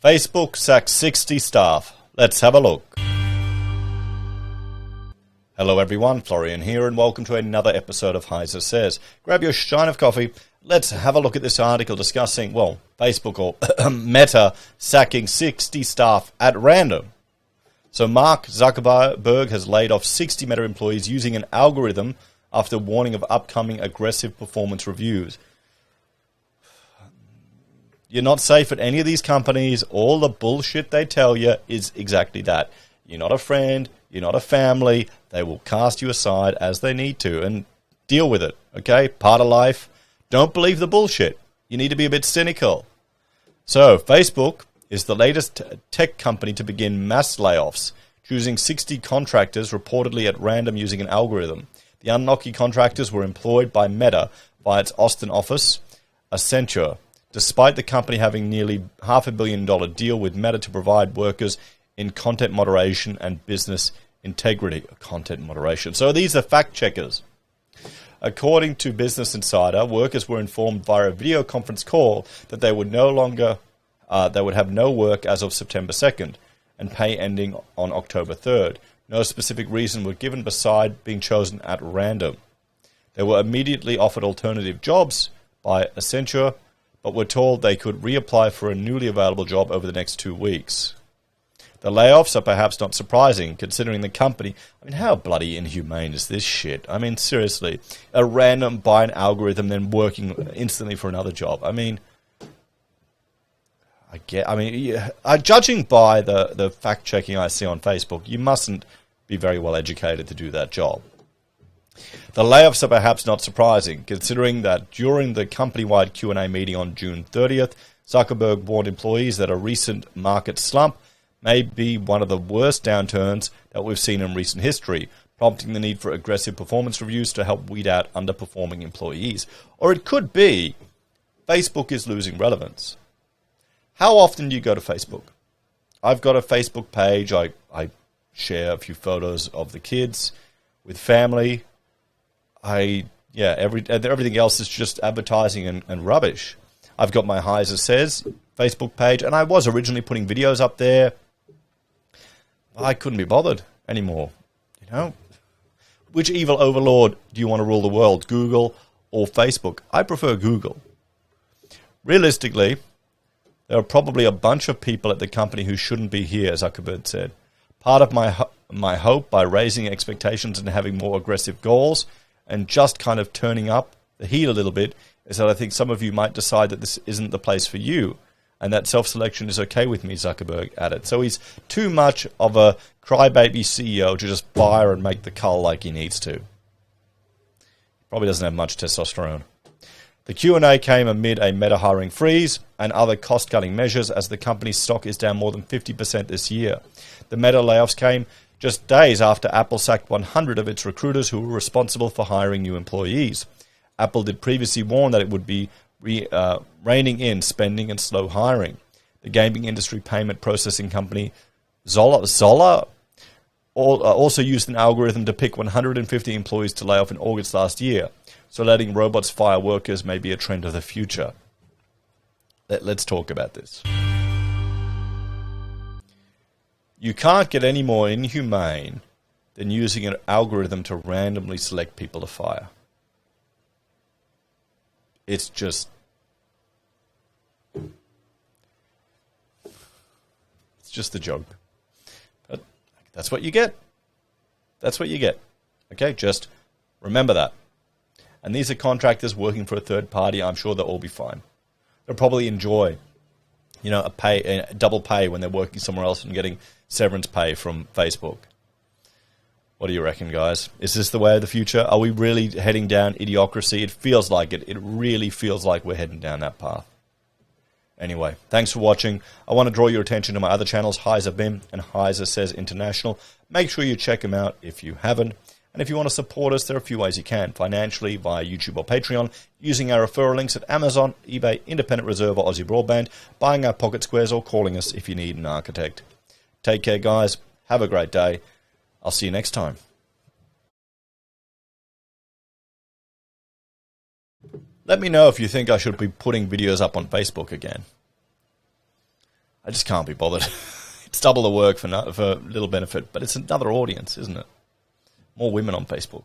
Facebook sacks 60 staff. Let's have a look. Hello everyone, Florian here, and welcome to another episode of HeiseSays. Grab your shine of coffee. Let's have a look at this article discussing, well, Facebook or Meta sacking 60 staff at random. So Mark Zuckerberg has laid off 60 Meta employees using an algorithm after warning of upcoming aggressive performance reviews. You're not safe at any of these companies. All the bullshit they tell you is exactly that. You're not a friend. You're not a family. They will cast you aside as they need to and deal with it, okay? Part of life. Don't believe the bullshit. You need to be a bit cynical. So, Facebook is the latest tech company to begin mass layoffs, choosing 60 contractors reportedly at random using an algorithm. The unlucky contractors were employed by Meta by its Austin office, Accenture, despite the company having nearly $500 million deal with Meta to provide workers in content moderation and business integrity. Content moderation. So these are fact checkers. According to Business Insider, workers were informed via a video conference call that they would have no work as of September 2nd and pay ending on October 3rd. No specific reason was given beside being chosen at random. They were immediately offered alternative jobs by Accenture, but were told they could reapply for a newly available job over the next 2 weeks. The layoffs are perhaps not surprising, considering the company. I mean, how bloody inhumane is this shit? I mean, seriously, a random by an algorithm, then working instantly for another job. I mean, judging by the fact checking I see on Facebook, you mustn't be very well educated to do that job. The layoffs are perhaps not surprising, considering that during the company-wide Q&A meeting on June 30th, Zuckerberg warned employees that a recent market slump may be one of the worst downturns that we've seen in recent history, prompting the need for aggressive performance reviews to help weed out underperforming employees. Or it could be Facebook is losing relevance. How often do you go to Facebook? I've got a Facebook page. I share a few photos of the kids with family. Everything else is just advertising and rubbish. I've got my HeiseSays Facebook page, and I was originally putting videos up there. I couldn't be bothered anymore. You know, which evil overlord do you want to rule the world, Google or Facebook? I prefer Google. Realistically, there are probably a bunch of people at the company who shouldn't be here, Zuckerberg said. Part of my hope by raising expectations and having more aggressive goals and just kind of turning up the heat a little bit is that I think some of you might decide that this isn't the place for you and that self-selection is okay with me, Zuckerberg added. So he's too much of a crybaby CEO to just fire and make the cull like he needs to. Probably doesn't have much testosterone. The Q&A came amid a Meta hiring freeze and other cost-cutting measures as the company's stock is down more than 50% this year. The Meta layoffs came just days after Apple sacked 100 of its recruiters who were responsible for hiring new employees. Apple did previously warn that it would be reining in spending and slow hiring. The gaming industry payment processing company Zola also used an algorithm to pick 150 employees to lay off in August last year. So letting robots fire workers may be a trend of the future. Let's talk about this. You can't get any more inhumane than using an algorithm to randomly select people to fire. It's just... it's just a joke. But that's what you get. That's what you get. Okay, just remember that. And these are contractors working for a third party. I'm sure they'll all be fine. They'll probably enjoy, a double pay when they're working somewhere else and getting severance pay from Facebook. What do you reckon, guys? Is this the way of the future? Are we really heading down idiocracy? It feels like it. It really feels like we're heading down that path. Anyway, thanks for watching. I want to draw your attention to my other channels, Heise BIM and HeiseSays International. Make sure you check them out if you haven't. And if you want to support us, there are a few ways you can. Financially, via YouTube or Patreon, using our referral links at Amazon, eBay, Independent Reserve or AussieBroadband, buying our pocket squares or calling us if you need an architect. Take care, guys. Have a great day. I'll see you next time. Let me know if you think I should be putting videos up on Facebook again. I just can't be bothered. It's double the work for little benefit, but it's another audience, isn't it? More women on Facebook.